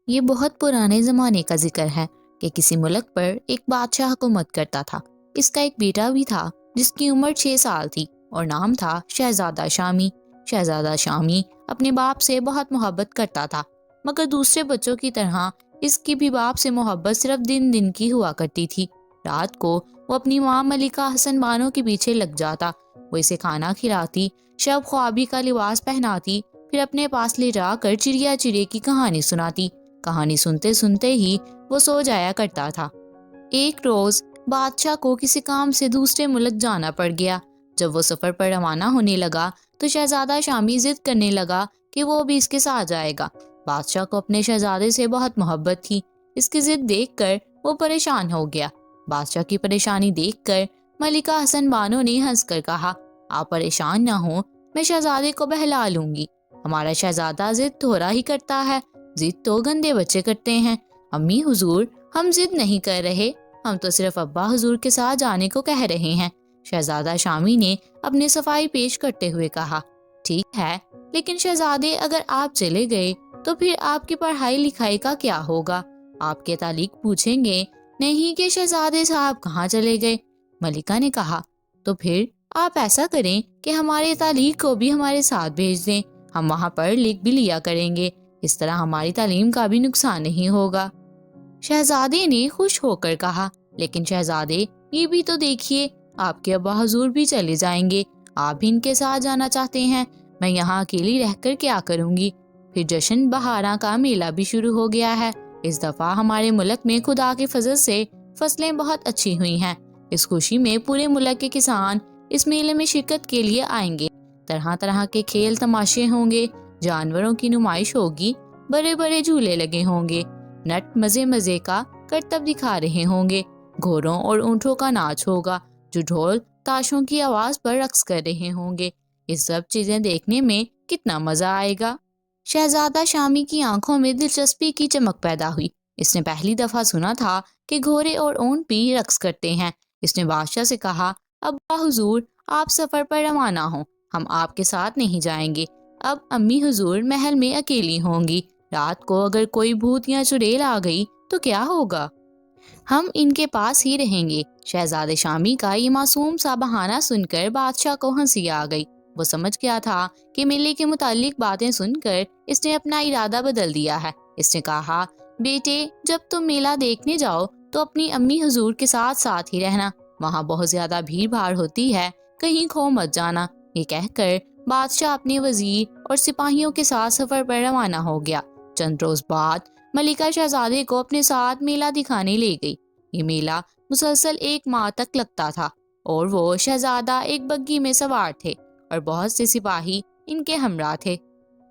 یہ بہت پرانے زمانے کا ذکر ہے کہ کسی ملک پر ایک بادشاہ حکومت کرتا تھا۔ اس کا ایک بیٹا بھی تھا جس کی عمر 6 سال تھی اور نام تھا شہزادہ شامی۔ شہزادہ شامی اپنے باپ سے بہت محبت کرتا تھا، مگر دوسرے بچوں کی طرح اس کی بھی باپ سے محبت صرف دن دن کی ہوا کرتی تھی۔ رات کو وہ اپنی ماں ملکہ حسن بانو کے پیچھے لگ جاتا۔ وہ اسے کھانا کھلاتی، شب خوابی کا لباس پہناتی، پھر اپنے پاس لے جا کر چڑیا چڑے کی کہانی سناتی۔ کہانی سنتے سنتے ہی وہ سو جایا کرتا تھا۔ ایک روز بادشاہ کو کسی کام سے دوسرے ملک جانا پڑ گیا۔ جب وہ سفر پر روانہ ہونے لگا تو شہزادہ شامی ضد کرنے لگا کہ وہ بھی اس کے ساتھ جائے گا۔ بادشاہ کو اپنے شہزادے سے بہت محبت تھی، اس کی ضد دیکھ کر وہ پریشان ہو گیا۔ بادشاہ کی پریشانی دیکھ کر ملکہ حسن بانو نے ہنس کر کہا، آپ پریشان نہ ہوں، میں شہزادے کو بہلا لوں گی۔ ہمارا شہزادہ ضد تھوڑا ہی کرتا ہے، ضد تو گندے بچے کرتے ہیں۔ امی حضور، ہم ضد نہیں کر رہے، ہم تو صرف ابا حضور کے ساتھ جانے کو کہہ رہے ہیں۔ شہزادہ شامی نے اپنی صفائی پیش کرتے ہوئے کہا، ٹھیک ہے، لیکن شہزادے اگر آپ چلے گئے تو پھر آپ کی پڑھائی لکھائی کا کیا ہوگا؟ آپ کے تعلق پوچھیں گے نہیں کہ شہزادے صاحب کہاں چلے گئے؟ ملکہ نے کہا، تو پھر آپ ایسا کریں کہ ہمارے تعلق کو بھی ہمارے ساتھ بھیج دیں، ہم وہاں پڑھ لکھ بھی لیا کریں گے، اس طرح ہماری تعلیم کا بھی نقصان نہیں ہوگا۔ شہزادے نے خوش ہو کر کہا، لیکن شہزادے یہ بھی تو دیکھیے، آپ کے ابا حضور بھی چلے جائیں گے، آپ بھی ان کے ساتھ جانا چاہتے ہیں، میں یہاں اکیلی رہ کر کیا کروں گی؟ پھر جشن بہاراں کا میلہ بھی شروع ہو گیا ہے۔ اس دفعہ ہمارے ملک میں خدا کے فضل سے فصلیں بہت اچھی ہوئی ہیں۔ اس خوشی میں پورے ملک کے کسان اس میلے میں شرکت کے لیے آئیں گے۔ طرح طرح کے کھیل تماشے ہوں گے، جانوروں کی نمائش ہوگی، بڑے بڑے جھولے لگے ہوں گے، نٹ مزے مزے کا کرتب دکھا رہے ہوں گے، گھوڑوں اور اونٹوں کا ناچ ہوگا جو ڈھول تاشوں کی آواز پر رقص کر رہے ہوں گے۔ یہ سب چیزیں دیکھنے میں کتنا مزہ آئے گا۔ شہزادہ شامی کی آنکھوں میں دلچسپی کی چمک پیدا ہوئی۔ اس نے پہلی دفعہ سنا تھا کہ گھوڑے اور اونٹ بھی رقص کرتے ہیں۔ اس نے بادشاہ سے کہا، ابا حضور، آپ سفر پر روانہ ہوں، ہم آپ کے ساتھ نہیں جائیں گے۔ اب امی حضور محل میں اکیلی ہوں گی، رات کو اگر کوئی بھوت یا چڑیل آ گئی تو کیا ہوگا؟ ہم ان کے پاس ہی رہیں گے۔ شہزادے شامی کا یہ معصوم سا بہانہ سن کر بادشاہ کو ہنسی آ گئی۔ وہ سمجھ گیا تھا کہ میلے کے متعلق باتیں سن کر اس نے اپنا ارادہ بدل دیا ہے۔ اس نے کہا، بیٹے، جب تم میلہ دیکھنے جاؤ تو اپنی امی حضور کے ساتھ ساتھ ہی رہنا، وہاں بہت زیادہ بھیڑ بھاڑ ہوتی ہے، کہیں کھو مت جانا۔ یہ کہہ کر بادشاہ اپنے وزیر اور سپاہیوں کے ساتھ سفر پر روانہ ہو گیا۔ چند روز بعد ملکہ شہزادے کو اپنے ساتھ میلہ دکھانے لے گئی۔ یہ میلہ مسلسل 1 ماہ تک لگتا تھا اور وہ شہزادہ ایک بگھی میں سوار تھے اور بہت سے سپاہی ان کے ہمراہ تھے۔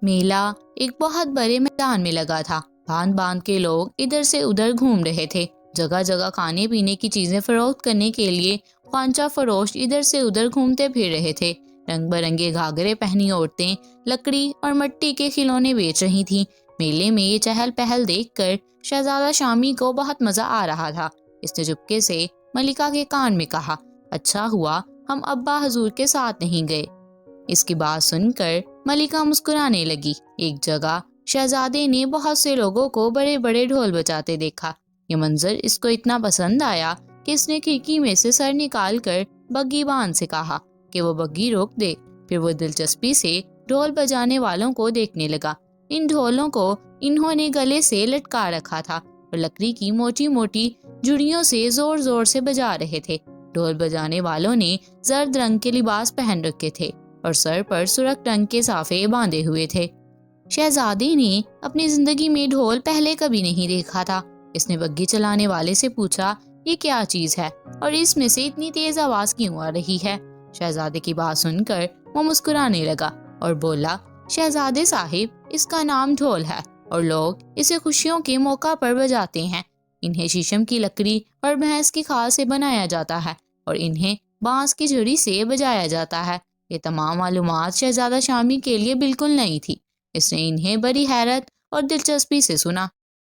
میلہ ایک بہت بڑے میدان میں لگا تھا۔ باندھ باندھ کے لوگ ادھر سے ادھر گھوم رہے تھے۔ جگہ جگہ کھانے پینے کی چیزیں فروخت کرنے کے لیے خوانچہ فروش ادھر سے ادھر گھومتے پھر رہے تھے۔ رنگ برنگے گھاگھرے پہنی عورتیں لکڑی اور مٹی کے کھلونے بیچ رہی تھیں۔ میلے میں یہ چہل پہل دیکھ کر شہزادہ شامی کو بہت مزہ آ رہا تھا۔ اس نے چپکے سے ملکہ کے کان میں کہا، اچھا ہوا ہم ابا حضور کے ساتھ نہیں گئے۔ اس کی بات سن کر ملکہ مسکرانے لگی۔ ایک جگہ شہزادے نے بہت سے لوگوں کو بڑے بڑے ڈھول بجاتے دیکھا۔ یہ منظر اس کو اتنا پسند آیا کہ اس نے کھڑکی میں سے سر نکال کر بگھی بان سے کہا کہ وہ بگھی روک دے۔ پھر وہ دلچسپی سے ڈھول بجانے والوں کو دیکھنے لگا۔ ان ڈھولوں کو انہوں نے گلے سے لٹکا رکھا تھا اور لکڑی کی موٹی موٹی جڑیوں سے زور زور سے بجا رہے تھے۔ ڈھول بجانے والوں نے زرد رنگ کے لباس پہن رکھے تھے اور سر پر سرخ رنگ کے صافے باندھے ہوئے تھے۔ شہزادے نے اپنی زندگی میں ڈھول پہلے کبھی نہیں دیکھا تھا۔ اس نے بگھی چلانے والے سے پوچھا، یہ کیا چیز ہے اور اس میں سے اتنی تیز آواز کیوں آ رہی ہے؟ شہزادے کی بات سن کر وہ مسکرانے لگا اور بولا، شہزادے صاحب، اس کا نام ڈھول ہے اور لوگ اسے خوشیوں کے موقع پر بجاتے ہیں۔ انہیں شیشم کی لکڑی اور بھینس کی کھال سے بنایا جاتا ہے اور انہیں بانس کی جھڑی سے بجایا جاتا ہے۔ یہ تمام معلومات شہزادہ شامی کے لیے بالکل نئی تھی۔ اس نے انہیں بڑی حیرت اور دلچسپی سے سنا۔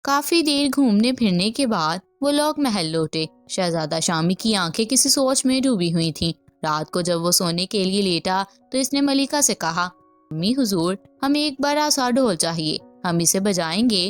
کافی دیر گھومنے پھرنے کے بعد وہ لوگ محل لوٹے۔ شہزادہ شامی کی آنکھیں کسی سوچ میں ڈوبی ہوئی تھیں۔ رات کو جب وہ سونے کے لیے لیٹا تو اس نے ملکہ سے کہا، امی حضور، ہمیں ایک بڑا سا ڈھول چاہیے، ہم اسے بجائیں گے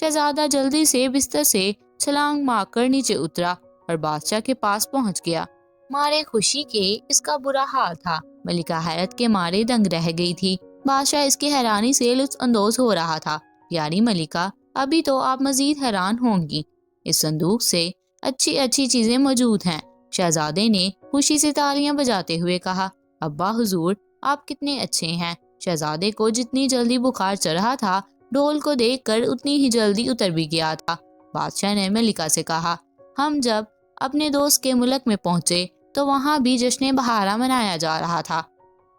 شہزادہ جلدی سے بستر سے چھلانگ مار کر نیچے اترا اور بادشاہ کے پاس پہنچ گیا۔ مارے خوشی کے اس کا برا حال تھا۔ ملکہ حیرت کے مارے دنگ رہ گئی تھی۔ بادشاہ اس کی حیرانی سے لطف اندوز ہو رہا تھا۔ یاری ملکہ، ابھی تو آپ مزید حیران ہوں گی، اس صندوق سے اچھی اچھی چیزیں موجود ہیں۔ شہزادے نے خوشی سے تالیاں بجاتے ہوئے کہا، ابا حضور آپ کتنے اچھے ہیں۔ شہزادے کو جتنی جلدی بخار چڑھا تھا، ڈھول کو دیکھ کر اتنی ہی جلدی اتر بھی گیا تھا۔ بادشاہ نے ملکہ سے کہا، ہم جب اپنے دوست کے ملک میں پہنچے تو وہاں بھی جشن بہارا منایا جا رہا تھا۔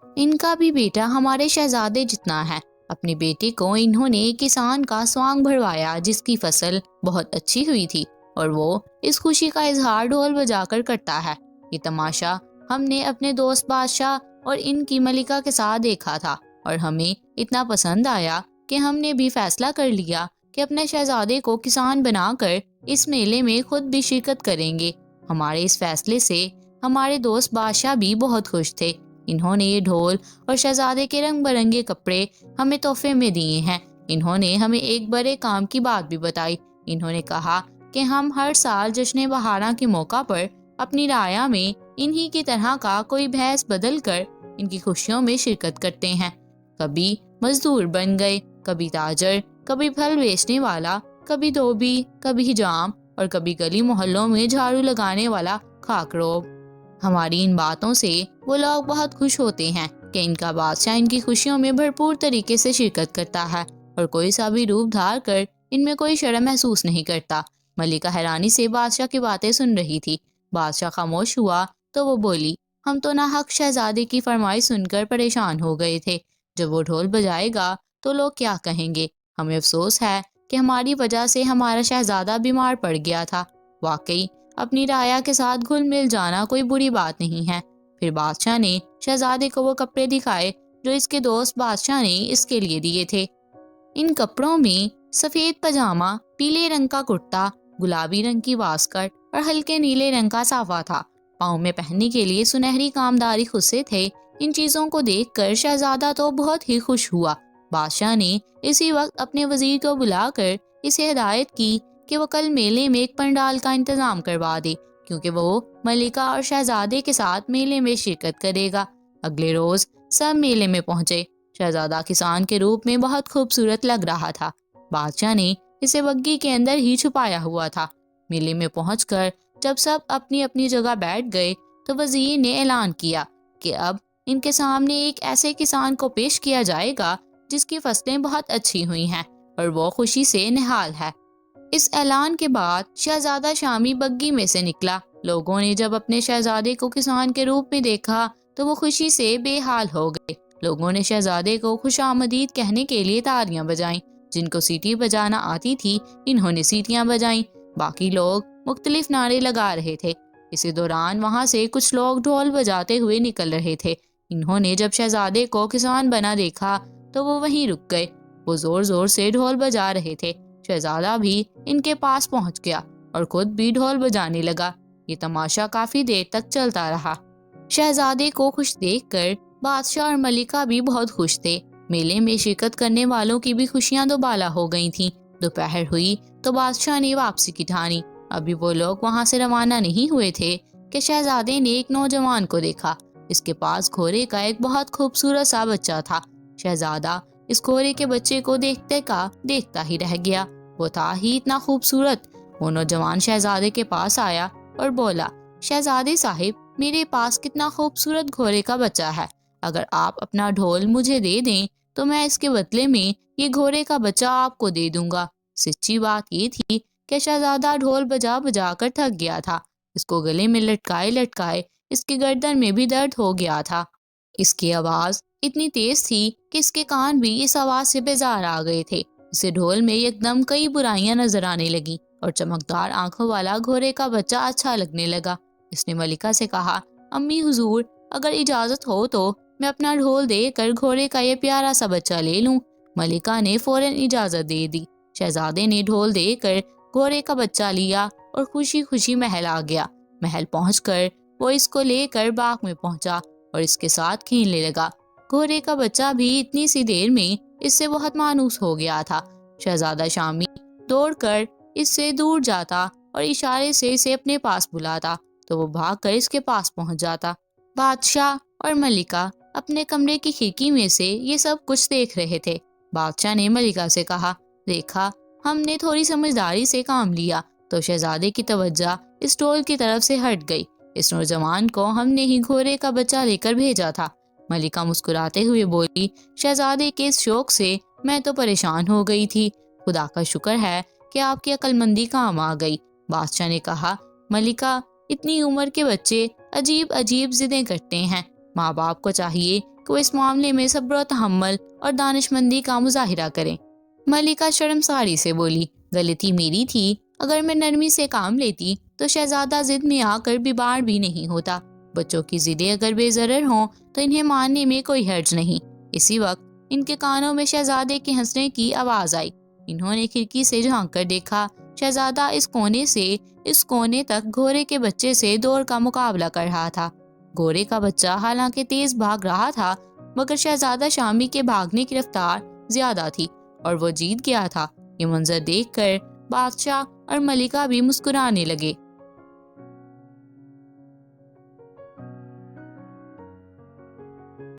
ان کا بھی بیٹا ہمارے شہزادے جتنا ہے۔ اپنی بیٹی کو انہوں نے کسان کا سوانگ بھروایا جس کی فصل بہت اچھی ہوئی تھی، اور وہ اس خوشی کا اظہار ڈھول بجا کر کرتا ہے۔ یہ تماشا ہم نے اپنے دوست بادشاہ اور ان کی ملکہ کے ساتھ دیکھا تھا، اور ہمیں اتنا پسند آیا کہ ہم نے بھی فیصلہ کر لیا کہ اپنے شہزادے کو کسان بنا کر اس میلے میں خود بھی شرکت کریں گے۔ ہمارے اس فیصلے سے ہمارے دوست بادشاہ بھی بہت خوش تھے۔ انہوں نے یہ ڈھول اور شہزادے کے رنگ برنگے کپڑے ہمیں تحفے میں دیے ہیں۔ انہوں نے ہمیں ایک بڑے کام کی بات بھی بتائی۔ انہوں نے کہا کہ ہم ہر سال جشن بہارا کے موقع پر اپنی رعایا میں انہی کی طرح کا کوئی بھینس بدل کر ان کی خوشیوں میں شرکت کرتے ہیں۔ کبھی مزدور بن گئے، کبھی تاجر، کبھی پھل بیچنے والا، کبھی دھوبی، کبھی حجام، اور کبھی گلی محلوں میں جھاڑو لگانے والا خاکروب۔ ہماری ان باتوں سے وہ لوگ بہت خوش ہوتے ہیں کہ ان کا بادشاہ ان کی خوشیوں میں بھرپور طریقے سے شرکت کرتا ہے، اور کوئی سا بھی روپ دھار کر ان میں کوئی شرم محسوس نہیں کرتا۔ ملکہ حیرانی سے بادشاہ کی باتیں سن رہی تھی۔ بادشاہ خاموش ہوا تو وہ بولی، ہم تو ناحق شہزادے کی فرمائش سن کر پریشان ہو گئے تھے۔ جب وہ ڈھول بجائے گا تو لوگ کیا کہیں گے؟ ہمیں افسوس ہے کہ ہماری وجہ سے ہمارا شہزادہ بیمار پڑ گیا تھا۔ واقعی اپنی رعایا کے ساتھ گھل مل جانا کوئی بری بات نہیں ہے۔ پھر بادشاہ نے شہزادے کو وہ کپڑے دکھائے جو اس کے دوست بادشاہ نے اس کے لیے دیے تھے۔ ان کپڑوں میں سفید پاجامہ، پیلے رنگ کا کرتا، گلابی رنگ کی واسکٹ اور ہلکے نیلے رنگ کا صافہ تھا۔ پاؤں میں پہننے کے لیے سنہری کامداری خصے تھے۔ ان چیزوں کو دیکھ کر شہزادہ تو بہت ہی خوش ہوا۔ بادشاہ نے اسی وقت اپنے وزیر کو بلا کر اسے ہدایت کی کہ وہ کل میلے میں ایک پنڈال کا انتظام کروا دے، کیونکہ وہ ملکہ اور شہزادے کے ساتھ میلے میں شرکت کرے گا۔ اگلے روز سب میلے میں پہنچے۔ شہزادہ کسان کے روپ میں بہت خوبصورت لگ رہا تھا۔ بادشاہ نے اسے بگھی کے اندر ہی چھپایا ہوا تھا۔ میلے میں پہنچ کر جب سب اپنی اپنی جگہ بیٹھ گئے تو وزیر نے اعلان کیا کہ اب ان کے سامنے ایک ایسے کسان کو پیش کیا جائے گا جس کی فصلیں بہت اچھی ہوئی ہیں اور وہ خوشی سے نہال ہے۔ اس اعلان کے بعد شہزادہ شامی بگھی میں سے نکلا۔ لوگوں نے جب اپنے شہزادے کو کسان کے روپ میں دیکھا تو وہ خوشی سے بے حال ہو گئے۔ لوگوں نے شہزادے کو خوش آمدید کہنے کے لیے تالیاں بجائیں۔ جن کو سیٹی بجانا آتی تھی انہوں نے سیٹیاں بجائیں۔ باقی لوگ مختلف نعرے لگا رہے تھے۔ اسی دوران وہاں سے کچھ لوگ ڈھول بجاتے ہوئے نکل رہے تھے۔ انہوں نے جب شہزادے کو کسان بنا دیکھا تو وہ وہیں رک گئے۔ وہ زور زور سے ڈھول بجا رہے تھے۔ شہزادہ بھی ان کے پاس پہنچ گیا اور خود بھی ڈھول بجانے لگا۔ یہ تماشا کافی دیر تک چلتا رہا۔ شہزادے کو خوش دیکھ کر بادشاہ اور ملکہ بھی بہت خوش تھے۔ میلے میں شرکت کرنے والوں کی بھی خوشیاں دوبالا ہو گئی تھیں۔ دوپہر ہوئی تو بادشاہ نے واپسی کی ٹھانی۔ ابھی وہ لوگ وہاں سے روانہ نہیں ہوئے تھے کہ شہزادے نے ایک نوجوان کو دیکھا۔ اس کے پاس گھوڑے کا ایک بہت خوبصورت سا بچہ تھا۔ شہزادہ اس گھوڑے کے بچے کو دیکھتے کا دیکھتا ہی رہ گیا۔ وہ تھا ہی اتنا خوبصورت۔ وہ نوجوان شہزادے کے پاس آیا اور بولا، شہزادے صاحب، میرے پاس کتنا خوبصورت گھوڑے کا بچہ ہے۔ اگر آپ اپنا ڈھول مجھے دے دیں تو میں اس کے بدلے میں یہ گھوڑے کا بچہ آپ کو دے دوں گا۔ سچی بات یہ تھی کہ شہزادہ ڈھول بجا بجا کر تھک گیا تھا۔ اس کو گلے میں لٹکائے لٹکائے اس کی گردن میں بھی درد ہو گیا تھا۔ اس کی آواز اتنی تیز تھی کہ اس کے کان بھی اس آواز سے بیزار آ گئے تھے۔ اسے ڈھول میں یکدم کئی برائیاں نظر آنے لگیں اور چمکدار آنکھوں والا گھوڑے کا بچہ اچھا لگنے لگا۔ اس نے ملکہ سے کہا، امی حضور، اگر اجازت ہو تو میں اپنا ڈھول دے کر گھوڑے کا یہ پیارا سا بچہ لے لوں۔ ملکہ نے فوراً اجازت دے دی۔ شہزادے نے ڈھول دے کر گھوڑے کا بچہ لیا اور خوشی خوشی محل آ گیا۔ محل پہنچ کر وہ اس کو لے کر باغ میں پہنچا اور اس کے ساتھ کھیلنے لگا۔ گھوڑے کا بچہ بھی اتنی سی دیر میں اس سے بہت مانوس ہو گیا تھا۔ شہزادہ شامی دوڑ کر اس سے دور جاتا اور اشارے سے اسے اپنے پاس بلاتا تو وہ بھاگ کر اس کے پاس پہنچ جاتا۔ بادشاہ اور ملکہ اپنے کمرے کی کھڑکی میں سے یہ سب کچھ دیکھ رہے تھے۔ بادشاہ نے ملکہ سے کہا، دیکھا، ہم نے تھوڑی سمجھداری سے کام لیا تو شہزادے کی توجہ اس ٹول کی طرف سے ہٹ گئی۔ اس نوجوان کو ہم نے ہی گھوڑے کا بچہ لے کر بھیجا تھا۔ ملکہ مسکراتے ہوئے بولی، شہزادے کے اس شوق سے میں تو پریشان ہو گئی تھی، خدا کا شکر ہے کہ آپ کی عقل مندی کام آ گئی۔ بادشاہ نے کہا، ملکہ، اتنی عمر کے بچے عجیب عجیب ضدیں کرتے ہیں، ماں باپ کو چاہیے کہ وہ اس معاملے میں صبر و تحمل اور دانش مندی کا مظاہرہ کریں۔ ملکہ شرمساری سے بولی، غلطی میری تھی، اگر میں نرمی سے کام لیتی تو شہزادہ ضد میں آ کر بیمار بھی نہیں ہوتا۔ بچوں کی ضدیں اگر بے ضرر ہوں تو انہیں ماننے میں کوئی حرج نہیں۔ اسی وقت ان کے کانوں میں شہزادے کے ہنسنے کی آواز آئی۔ انہوں نے کھڑکی سے جھانک کر دیکھا، شہزادہ اس کونے سے اس کونے تک گھوڑے کے بچے سے دوڑ کا مقابلہ کر رہا تھا۔ گھوڑے کا بچہ حالانکہ تیز بھاگ رہا تھا، مگر شہزادہ شامی کے بھاگنے کی رفتار زیادہ تھی اور وہ جیت گیا تھا۔ یہ منظر دیکھ کر بادشاہ اور ملکہ بھی مسکرانے لگے۔